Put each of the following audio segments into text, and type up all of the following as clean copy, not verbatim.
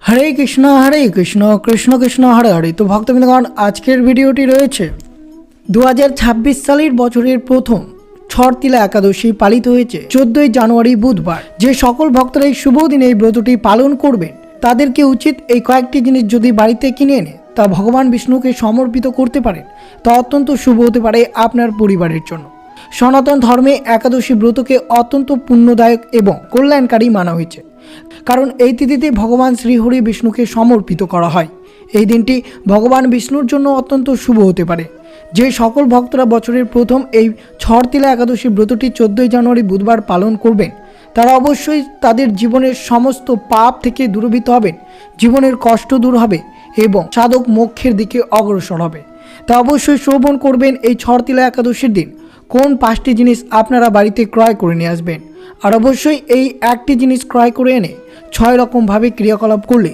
হরে কৃষ্ণ কৃষ্ণ কৃষ্ণ হরে হরে। তো ভক্তবৃন্দগণ, আজকের ভিডিওটি রয়েছে 2026 সালের বছরের প্রথম ছটতিলা একাদশী পালিত হয়েছে 14ই জানুয়ারি বুধবার। যে সকল ভক্তরা এই শুভ দিনে এই ব্রতটি পালন করবেন তাদেরকে উচিত এই কয়েকটি জিনিস যদি বাড়িতে কিনে এনে তা ভগবান বিষ্ণুকে সমর্পিত করতে পারেন তা অত্যন্ত শুভ হতে পারে আপনার পরিবারের জন্য। সনাতন ধর্মে একাদশী ব্রতকে অত্যন্ত পুণ্যদায়ক এবং কল্যাণকারী মানা হয়েছে, কারণ এই তিথিতে ভগবান শ্রীহরি বিষ্ণুকে সমর্পিত করা হয়। এই দিনটি ভগবান বিষ্ণুর জন্য অত্যন্ত শুভ হতে পারে। যে সকল ভক্তরা বছরের প্রথম এই ছটতিলা একাদশী ব্রতটি 14ই জানুয়ারি বুধবার পালন করবেন তারা অবশ্যই তাদের জীবনের সমস্ত পাপ থেকে দূরীভূত হবেন, জীবনের কষ্ট দূর হবে এবং সাধক মোক্ষের দিকে অগ্রসর হবে। তা অবশ্যই শ্রবণ করবেন এই ছটতিলা একাদশীর দিন কোন 5টি জিনিস আপনারা বাড়িতে ক্রয় করে নিয়ে আসবেন। আর অবশ্যই এই একটি জিনিস ক্রয় করে এনে 6 রকমভাবে ক্রিয়াকলাপ করলে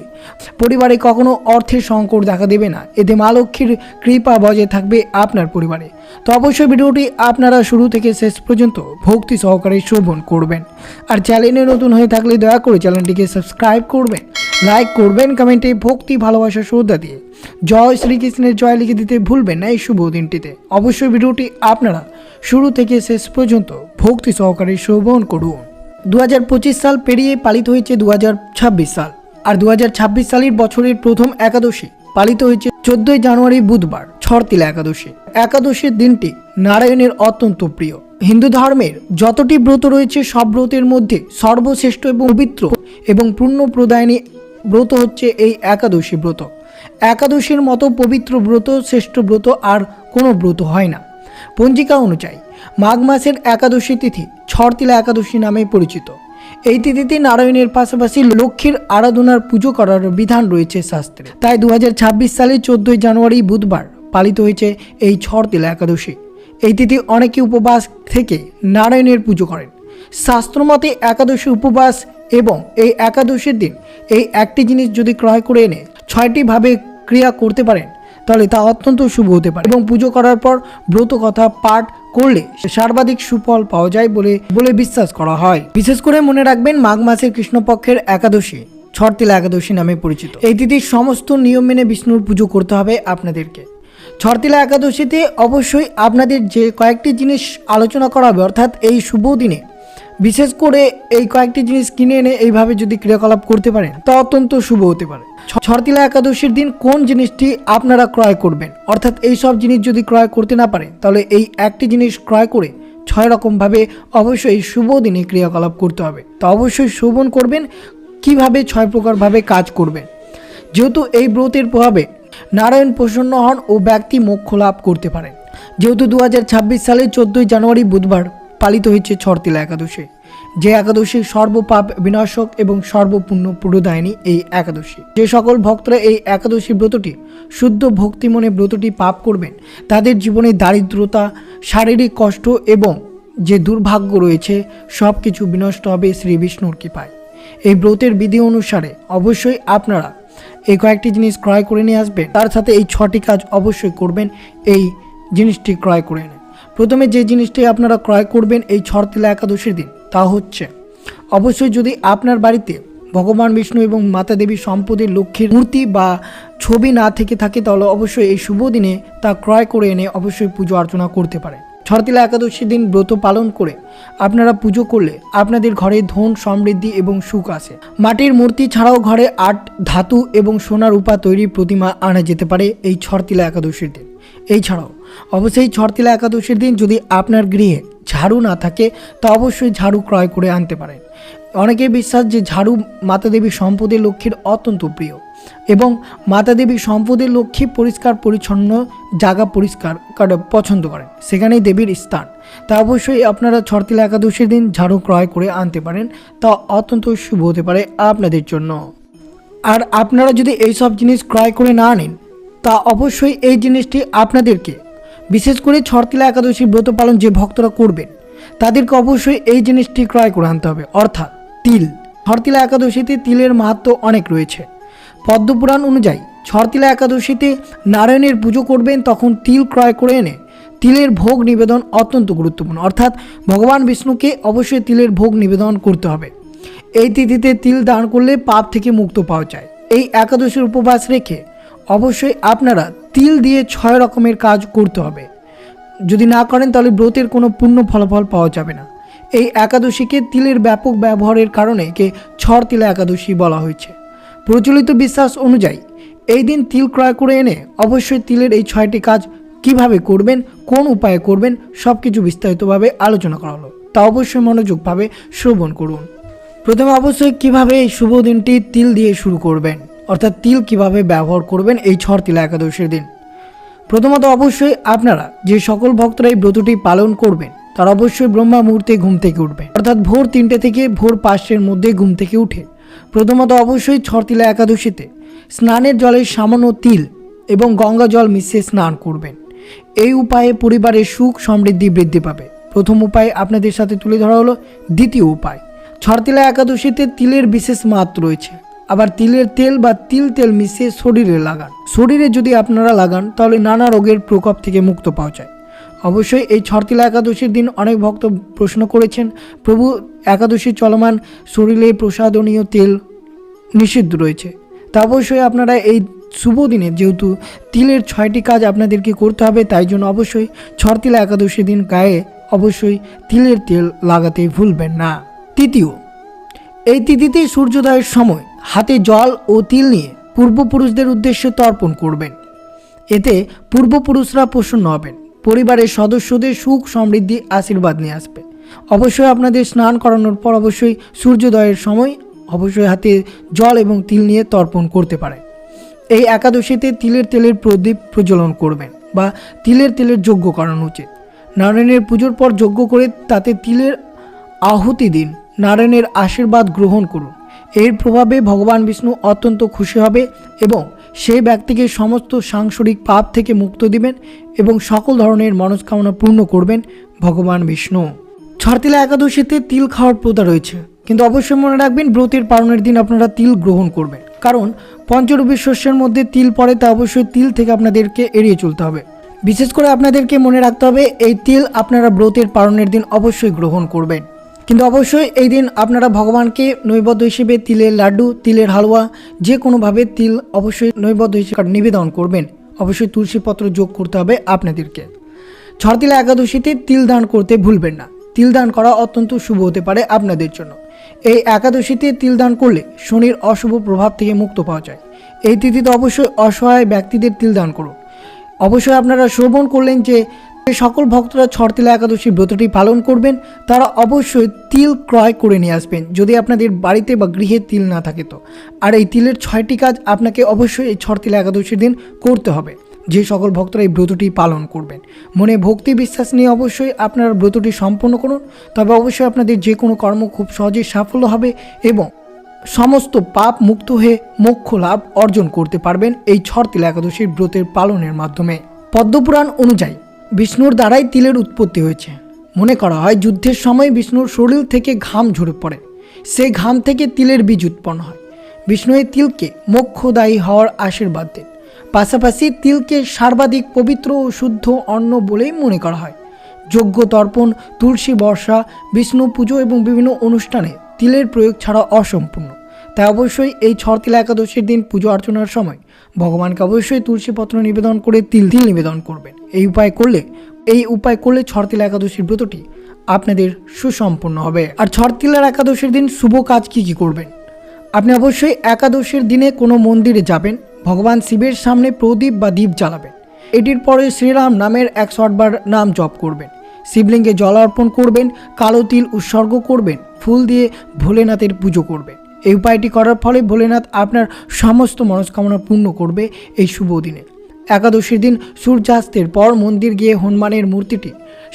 পরিবারে কখনো অর্থের সংকট দেখা দেবে না। এতে মা লক্ষ্মীর কৃপা বজায় থাকবে আপনার পরিবারে। তো অবশ্যই ভিডিওটি আপনারা শুরু থেকে শেষ পর্যন্ত ভক্তি সহকারে শ্রবণ করবেন। আর চ্যানেলে নতুন হয়ে থাকলে দয়া করে চ্যানেলটিকে সাবস্ক্রাইব করবেন, লাইক করবেন, কমেন্টে ভক্তি ভালোবাসা শ্রদ্ধা দিয়ে জয় শ্রীকৃষ্ণের জয় লিখে দিতে ভুলবেন না। এই শুভ দিনটিতে অবশ্যই ভিডিওটি আপনারা শুরু থেকে শেষ পর্যন্ত ভক্তি সহকারে শ্রবণ করুন। 2025 সাল পেরিয়ে পালিত হয়েছে 2026 সাল, আর 2026 সালের বছরের প্রথম একাদশী পালিত হয়েছে 14ই জানুয়ারি বুধবার, ছটতিলা একাদশী। একাদশীর দিনটি নারায়ণের অত্যন্ত প্রিয়। হিন্দু ধর্মের যতটি ব্রত রয়েছে সব ব্রতের মধ্যে সর্বশ্রেষ্ঠ এবং পবিত্র এবং পুণ্য প্রদায়নী ব্রত হচ্ছে এই একাদশী ব্রত। একাদশীর মতো পবিত্র ব্রত, শ্রেষ্ঠ ব্রত আর কোনো ব্রত হয় না। পঞ্জিকা অনুযায়ী মাঘ মাসের একাদশী তিথি ছটতিলা একাদশী নামে পরিচিত। এই তিথিতে নারায়ণের পাশাপাশি লক্ষ্মীর আরাধনার পুজো করার বিধান রয়েছে শাস্ত্রে। তাই 2026 সালে 14ই জানুয়ারি বুধবার পালিত হয়েছে এই ছটতিলা একাদশী। এই তিথি অনেকে উপবাস থেকে নারায়ণের পুজো করেন। শাস্ত্রমতে একাদশী উপবাস এবং এই একাদশীর দিন এই একটি জিনিস যদি ক্রয় করে এনে 6টি ভাবে ক্রিয়া করতে পারেন তাহলে তা অত্যন্ত শুভ হতে পারে এবং পুজো করার পর ব্রত কথা পাঠ করলে সর্বাধিক সুফল পাওয়া যায় বলে বিশ্বাস করা হয়। বিশেষ করে মনে রাখবেন, মাঘ মাসের কৃষ্ণপক্ষের একাদশী ছটতিলা একাদশী নামে পরিচিত। এই তিথির সমস্ত নিয়ম মেনে বিষ্ণুর পুজো করতে হবে আপনাদেরকে। ছটতিলা একাদশীতে অবশ্যই আপনাদের যে কয়েকটি জিনিস আলোচনা করা হবে, অর্থাৎ এই শুভ দিনে বিশেষ করে এই কয়েকটি জিনিস কিনে এনে এইভাবে যদি ক্রিয়াকলাপ করতে পারেন তা অত্যন্ত শুভ হতে পারে। ছটতিলা একাদশীর দিন কোন জিনিসটি আপনারা ক্রয় করবেন, অর্থাৎ এই সব জিনিস যদি ক্রয় করতে না পারেন তাহলে এই একটি জিনিস ক্রয় করে 6 রকমভাবে অবশ্যই শুভ দিনে ক্রিয়াকলাপ করতে হবে। তা অবশ্যই শ্রবণ করবেন কিভাবে 6 প্রকারভাবে কাজ করবেন। যেহেতু এই ব্রতের প্রভাবে নারায়ণ প্রসন্ন হন ও ব্যক্তি মোক্ষ লাভ করতে পারেন। যেহেতু 2026 সালের 14ই জানুয়ারি বুধবার পালিত হয়েছে ছটতিলা একাদশী, যে একাদশী সর্বপাপ বিনাশক এবং সর্বপুণ্য প্রদায়নী এই একাদশী। যে সকল ভক্তরা এই একাদশী ব্রতটি শুদ্ধ ভক্তি মনে ব্রতটি পাপ করবেন তাদের জীবনে দারিদ্রতা, শারীরিক কষ্ট এবং যে দুর্ভাগ্য রয়েছে সব কিছু বিনষ্ট হবে শ্রী বিষ্ণুর কৃপায়। এই ব্রতের বিধি অনুসারে অবশ্যই আপনারা এই কয়েকটি জিনিস ক্রয় করে নিয়ে আসবেন, তার সাথে এই 6টি কাজ অবশ্যই করবেন এই জিনিসটি ক্রয় করে এনে। প্রথমে যে জিনিসটি আপনারা ক্রয় করবেন এই ছটতিলা একাদশীর দিন তা হচ্ছে অবশ্যই যদি আপনার বাড়িতে ভগবান বিষ্ণু এবং মাতা দেবী সম্পদের লক্ষ্মীর মূর্তি বা ছবি না থেকে থাকে তাহলে অবশ্যই এই শুভ দিনে তা ক্রয় করে এনে অবশ্যই পুজো অর্চনা করতে পারেন। ছটতিলা একাদশীর দিন ব্রত পালন করে আপনারা পুজো করলে আপনাদের ঘরে ধন, সমৃদ্ধি এবং সুখ আসে। মাটির মূর্তি ছাড়াও ঘরে 8 ধাতু এবং সোনার রূপা তৈরি প্রতিমা আনা যেতে পারে এই ছটতিলা একাদশীর দিন। এই ছাড়াও অবশ্যই ছটতিলা একাদশীর দিন যদি আপনার গৃহে ঝাড়ু না থাকে তা অবশ্যই ঝাড়ু ক্রয় করে আনতে পারেন। অনেকের বিশ্বাস যে ঝাড়ু মাতা দেবী সম্পদের লক্ষ্মীর অত্যন্ত প্রিয় এবং মাতা দেবী সম্পদের লক্ষ্মী পরিষ্কার পরিচ্ছন্ন জায়গা পরিষ্কার পছন্দ করেন, সেখানেই দেবীর স্থান। তা অবশ্যই আপনারা ছটতিলা একাদশীর দিন ঝাড়ু ক্রয় করে আনতে পারেন, তা অত্যন্ত শুভ হতে পারে আপনাদের জন্য। আর আপনারা যদি এই সব জিনিস ক্রয় করে না আনেন তা অবশ্যই এই জিনিসটি আপনাদেরকে, বিশেষ করে ছটতিলা একাদশী ব্রত পালন যে ভক্তরা করবেন তাদেরকে অবশ্যই এই জিনিসটি ক্রয় করে আনতে হবে, অর্থাৎ তিল। ছটতিলা একাদশীতে তিলের মাহাত্ম্য অনেক রয়েছে। পদ্মপুরাণ অনুযায়ী ছটতিলা একাদশীতে নারায়ণের পুজো করবেন তখন তিল ক্রয় করে এনে তিলের ভোগ নিবেদন অত্যন্ত গুরুত্বপূর্ণ, অর্থাৎ ভগবান বিষ্ণুকে অবশ্যই তিলের ভোগ নিবেদন করতে হবে। এই তিথিতে তিল দান করলে পাপ থেকে মুক্ত পাওয়া যায়। এই একাদশীর উপবাস রেখে অবশ্যই আপনারা তিল দিয়ে 6 রকমের কাজ করতে হবে। যদি না করেন তাহলে ব্রতের কোনো পূর্ণ ফলাফল পাওয়া যাবে না। এই একাদশীকে তিলের ব্যাপক ব্যবহারের কারণে একে ছড়তিলা একাদশী বলা হয়েছে। প্রচলিত বিশ্বাস অনুযায়ী এই দিন তিল ক্রয় করে এনে অবশ্যই তিলের এই 6টি কাজ কিভাবে করবেন, কোন উপায়ে করবেন, সব কিছু বিস্তারিতভাবে আলোচনা করা হলো। তা অবশ্যই মনোযোগভাবে শ্রবণ করুন। প্রথমে অবশ্যই কিভাবে এই শুভ দিনটি তিল দিয়ে শুরু করবেন, অর্থাৎ তিল কিভাবে ব্যবহার করবেন এই ছড়তিলা একাদশীর দিন। প্রথমত অবশ্যই আপনারা যে সকল ভক্তরা এই ব্রতটি পালন করবেন তারা অবশ্যই ব্রহ্মা মুহূর্তে ঘুম থেকে উঠবেন, অর্থাৎ ভোর 3টে থেকে ভোর 5টার মধ্যে ঘুম থেকে উঠে প্রথমত অবশ্যই ছড়তিলা একাদশীতে স্নানের জলে সামান্য তিল এবং গঙ্গা জল মিশিয়ে স্নান করবেন। এই উপায়ে পরিবারের সুখ সমৃদ্ধি বৃদ্ধি পাবে। প্রথম উপায় আপনাদের সাথে তুলে ধরা হলো। দ্বিতীয় উপায়, ছড়তিলা একাদশীতে তিলের বিশেষ মাত্রা রয়েছে। আবার তিলের তেল বা তিল তেল মিশিয়ে শরীরে লাগান। শরীরে যদি আপনারা লাগান তাহলে নানা রোগের প্রকোপ থেকে মুক্ত পাওয়া যায়। অবশ্যই এই ছড়তিলা একাদশীর দিন অনেক ভক্ত প্রশ্ন করেছেন, প্রভু একাদশী চলমান শরীরে প্রসাদনীয় তেল নিষিদ্ধ রয়েছে। তা অবশ্যই আপনারা এই শুভ দিনে যেহেতু তিলের 6টি কাজ আপনাদেরকে করতে হবে, তাই জন্য অবশ্যই ছড়তিলা একাদশীর দিন গায়ে অবশ্যই তিলের তেল লাগাতে ভুলবেন না। তৃতীয়, এই তিথিতে সূর্যোদয়ের সময় হাতে জল ও তিল নিয়ে পূর্বপুরুষদের উদ্দেশ্যে তর্পণ করবেন। এতে পূর্বপুরুষরা প্রসন্ন হবেন, পরিবারের সদস্যদের সুখ সমৃদ্ধি আশীর্বাদ নিয়ে আসবে। অবশ্যই আপনাদের স্নান করানোর পর অবশ্যই সূর্যোদয়ের সময় অবশ্যই হাতে জল এবং তিল নিয়ে তর্পণ করতে পারেন। এই একাদশীতে তিলের তেলের প্রদীপ প্রজ্বলন করবেন বা তিলের তেলের যজ্ঞ করানো উচিত। নারায়ণের পুজোর পর যজ্ঞ করে তাতে তিলের আহুতি দিন, নারায়ণের আশীর্বাদ গ্রহণ করুন। এর প্রভাবে ভগবান বিষ্ণু অত্যন্ত খুশি হবে এবং সেই ব্যক্তিকে সমস্ত সাংসারিক পাপ থেকে মুক্ত দিবেন এবং সকল ধরনের মনস্কামনা পূর্ণ করবেন ভগবান বিষ্ণু। ছড়তিলা একাদশীতে তিল খাওয়ার প্রথা রয়েছে, কিন্তু অবশ্যই মনে রাখবেন ব্রতের পালনের দিন আপনারা তিল গ্রহণ করবেন, কারণ পঞ্চরূপী শস্যের মধ্যে তিল পড়ে, তা অবশ্যই তিল থেকে আপনাদেরকে এড়িয়ে চলতে হবে। বিশেষ করে আপনাদেরকে মনে রাখতে হবে এই তিল আপনারা ব্রতের পালনের দিন অবশ্যই গ্রহণ করবেন। কিন্তু অবশ্যই এই দিন আপনারা ভগবানকে নৈবেদ্য হিসেবে তিলের লাড্ডু, তিলের হালুয়া, যে কোনোভাবে তিল অবশ্যই নৈবেদ্য হিসেবে নিবেদন করবেন। অবশ্যই তুলসীপত্র যোগ করতে হবে আপনাদেরকে। ছড়তিলা একাদশীতে তিল দান করতে ভুলবেন না। তিল দান করা অত্যন্ত শুভ হতে পারে আপনাদের জন্য। এই একাদশীতে তিল দান করলে শনির অশুভ প্রভাব থেকে মুক্ত পাওয়া যায়। এই তিথিতে অবশ্যই অসহায় ব্যক্তিদের তিল দান করুন। অবশ্যই আপনারা শ্রবণ করলেন যে সকল ভক্তরা ছড়তিলা একাদশী ব্রতটি পালন করবেন তারা অবশ্যই তিল ক্রয় করে নিয়ে আসবেন, যদি আপনাদের বাড়িতে বা গৃহে তিল না থাকে তো। আর এই তিলের 6টি কাজ আপনাকে অবশ্যই এই ছড়তিলা একাদশীর দিন করতে হবে। যে সকল ভক্তরা এই ব্রতটি পালন করবেন মনে ভক্তি বিশ্বাস নিয়ে অবশ্যই আপনারা ব্রতটি সম্পন্ন করুন, তবে অবশ্যই আপনাদের যে কোনো কর্ম খুব সহজেই সাফল্য হবে এবং সমস্ত পাপ মুক্ত হয়ে মোক্ষ লাভ অর্জন করতে পারবেন এই ছড়তিলা একাদশীর ব্রতের পালনের মাধ্যমে। পদ্মপুরাণ অনুযায়ী বিষ্ণুর দ্বারাই তিলের উৎপত্তি হয়েছে। মনে করা হয় যুদ্ধের সময় বিষ্ণুর শরীর থেকে ঘাম ঝরে পড়ে, সেই ঘাম থেকে তিলের বীজ উৎপন্ন হয়। বিষ্ণু এই তিলকে মোক্ষদায়ী হওয়ার আশীর্বাদ দেন। পাশাপাশি তিলকে সর্বাধিক পবিত্র ও শুদ্ধ অন্ন বলেই মনে করা হয়। যজ্ঞ, তর্পণ, তুলসী বর্ষা, বিষ্ণু পুজো এবং বিভিন্ন অনুষ্ঠানে তিলের প্রয়োগ ছাড়া অসম্পূর্ণ। তাই অবশ্যই এই ছড়তিলা একাদশীর দিন পুজো অর্চনার সময় ভগবানকে অবশ্যই তুলসীপত্র নিবেদন করে তিল নিবেদন করবেন। এই উপায় করলে ছড়তিলা একাদশীর ব্রতটি আপনাদের সুসম্পন্ন হবে। আর ছড়তিলার একাদশীর দিন শুভ কাজ কি করবেন? আপনি অবশ্যই একাদশীর দিনে কোনো মন্দিরে যাবেন, ভগবান শিবের সামনে প্রদীপ বা দীপ জ্বালাবেন। এটির পরে শ্রীরাম নামের 108 বার নাম জপ করবেন, শিবলিঙ্গে জল অর্পণ করবেন, কালো তিল উৎসর্গ করবেন, ফুল দিয়ে ভোলেনাথের পুজো করবেন। এই উপায়টি করার ফলে ভোলেনাথ আপনার সমস্ত মনস্কামনা পূর্ণ করবে এই শুভ দিনে। একাদশীর দিন সূর্যাস্তের পর মন্দির গিয়ে হনুমানের মূর্তিটি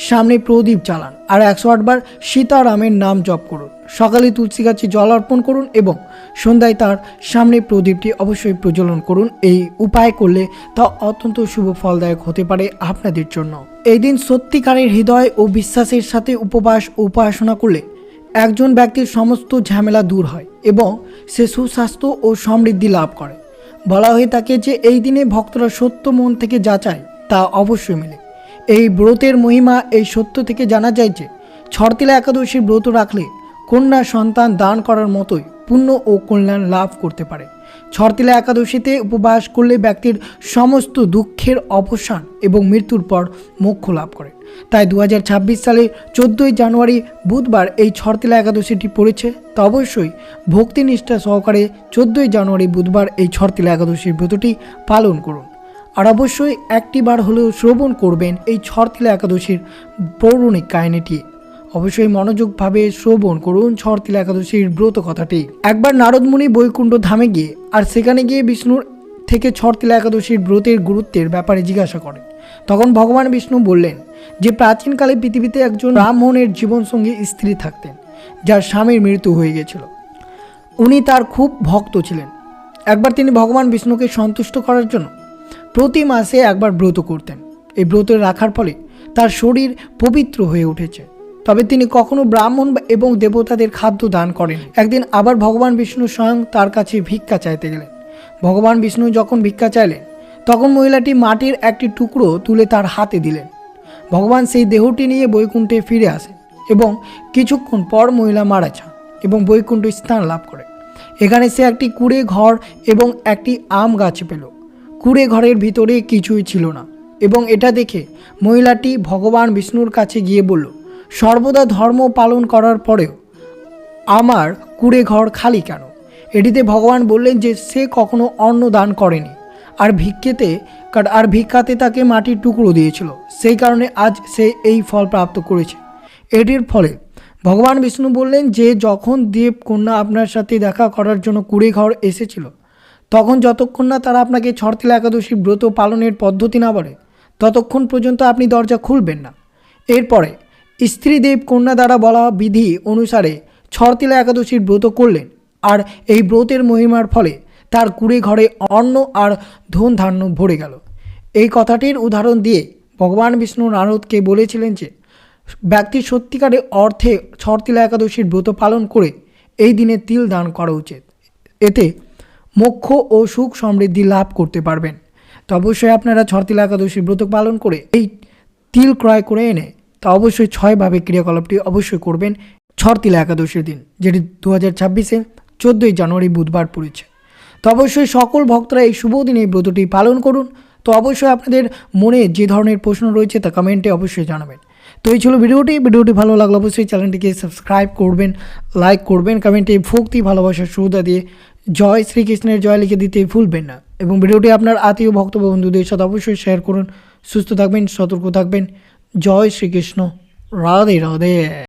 সামনে প্রদীপ জ্বালান আর 108 বার সীতারামের নাম জপ করুন। সকালে তুলসী গাছে জল অর্পণ করুন এবং সন্ধ্যায় তার সামনে প্রদীপটি অবশ্যই প্রজ্বলন করুন। এই উপায় করলে তা অত্যন্ত শুভ ফলদায়ক হতে পারে আপনাদের জন্য। এই দিন সত্যিকারের হৃদয় ও বিশ্বাসের সাথে উপবাস ও উপাসনা করলে একজন ব্যক্তির সমস্ত ঝামেলা দূর হয় এবং সে সুস্বাস্থ্য ও সমৃদ্ধি লাভ করে। বলা হয়ে থাকে যে এই দিনে ভক্তরা সত্য মন থেকে যা চায় তা অবশ্যই মেলে। এই ব্রতের মহিমা এই সত্য থেকে জানা যায় যে ছড়তিলা একাদশীর ব্রত রাখলে কন্যা সন্তান দান করার মতোই পুণ্য ও কল্যাণ লাভ করতে পারে। ছটতিলা একাদশীতে উপবাস করলে ব্যক্তির সমস্ত দুঃখের অবসান এবং মৃত্যুর পর মোক্ষ লাভ করে। তাই 2026 সালে 14ই জানুয়ারি বুধবার এই ছটতিলা একাদশীটি পড়েছে। তা অবশ্যই ভক্তিনিষ্ঠা সহকারে 14ই জানুয়ারি বুধবার এই ছটতিলা একাদশীর ব্রতটি পালন করুন। আর অবশ্যই একটি বার হলেও শ্রবণ করবেন এই ছটতিলা একাদশীর পৌরাণিক কাহিনীটি। অবশ্যই মনোযোগভাবে শ্রবণ করুন ছটতিলা একাদশীর ব্রত কথাটি। একবার নারদমুনি বৈকুণ্ঠ ধামে গিয়ে আর সেখানে গিয়ে বিষ্ণুর থেকে ছটতিলা একাদশীর ব্রতের গুরুত্বের ব্যাপারে জিজ্ঞাসা করেন। তখন ভগবান বিষ্ণু বললেন যে প্রাচীনকালে পৃথিবীতে একজন ব্রাহ্মণের জীবনসঙ্গী স্ত্রী থাকতেন, যার স্বামীর মৃত্যু হয়ে গিয়েছিল। উনি তার খুব ভক্ত ছিলেন। একবার তিনি ভগবান বিষ্ণুকে সন্তুষ্ট করার জন্য প্রতি মাসে একবার ব্রত করতেন। এই ব্রত রাখার ফলে তার শরীর পবিত্র হয়ে উঠেছে। তবে তিনি কখনো ব্রাহ্মণ এবং দেবতাদের খাদ্য দান করেন। একদিন আবার ভগবান বিষ্ণু স্বয়ং তার কাছে ভিক্ষা চাইতে গেলেন। ভগবান বিষ্ণু যখন ভিক্ষা চাইলেন তখন মহিলাটি মাটির একটি টুকরো তুলে তার হাতে দিলেন। ভগবান সেই দেহটি নিয়ে বৈকুণ্ঠে ফিরে আসেন এবং কিছুক্ষণ পর মহিলা মারা যান এবং বৈকুণ্ঠ স্থান লাভ করে। এখানে সে একটি কুঁড়ে ঘর এবং একটি আম গাছ পেল। কুঁড়ে ঘরের ভিতরে কিছুই ছিল না এবং এটা দেখে মহিলাটি ভগবান বিষ্ণুর কাছে গিয়ে বলল, সর্বদা ধর্ম পালন করার পরেও আমার কুঁড়ে ঘর খালি কেন? এটিতে ভগবান বললেন যে সে কখনো অন্ন দান করেনি আর ভিক্ষাতে তাকে মাটির টুকরো দিয়েছিল, সেই কারণে আজ সে এই ফল প্রাপ্ত করেছে। এটির ফলে ভগবান বিষ্ণু বললেন যে যখন দেব কন্যা আপনার সাথে দেখা করার জন্য কুঁড়ে ঘর এসেছিল, তখন যতক্ষণ না তারা আপনাকে ছটতিলা একাদশী ব্রত পালনের পদ্ধতি না বলে ততক্ষণ পর্যন্ত আপনি দরজা খুলবেন না। এরপরে স্ত্রী দেব কন্যা দ্বারা বলা বিধি অনুসারে ছটতিলা একাদশীর ব্রত করলেন আর এই ব্রতের মহিমার ফলে তার কুঁড়ে ঘরে অন্ন আর ধন ধান্য ভরে গেল। এই কথাটির উদাহরণ দিয়ে ভগবান বিষ্ণু নারদকে বলেছিলেন যে ব্যক্তি সত্যিকারের অর্থে ছটতিলা একাদশীর ব্রত পালন করে এই দিনে তিল দান করা উচিত। এতে মোক্ষ ও সুখ সমৃদ্ধি লাভ করতে পারবেন। তো অবশ্যই আপনারা ছটতিলা একাদশীর ব্রত পালন করে এই তিল ক্রয় করে এনে তা অবশ্যই 6ভাবে ক্রিয়াকলাপটি অবশ্যই করবেন ছটতিলা একাদশীর দিন, যেটি 2026-এ 14ই জানুয়ারি বুধবার পড়েছে। তো অবশ্যই সকল ভক্তরা এই শুভ দিনে এই ব্রতটি পালন করুন। তো অবশ্যই আপনাদের মনে যে ধরনের প্রশ্ন রয়েছে তা কমেন্টে অবশ্যই জানাবেন। তো এই ছিল ভিডিওটি ভালো লাগলে অবশ্যই চ্যানেলটিকে সাবস্ক্রাইব করবেন, লাইক করবেন, কমেন্টে ভক্তি ভালোবাসার শ্রদ্ধা দিয়ে জয় শ্রীকৃষ্ণের জয় লিখে দিতে ভুলবেন না এবং ভিডিওটি আপনার আত্মীয় ভক্ত বন্ধুদের সাথে অবশ্যই শেয়ার করুন। সুস্থ থাকবেন, সতর্ক থাকবেন। জয় শ্রীকৃষ্ণ, রাধে রাধে।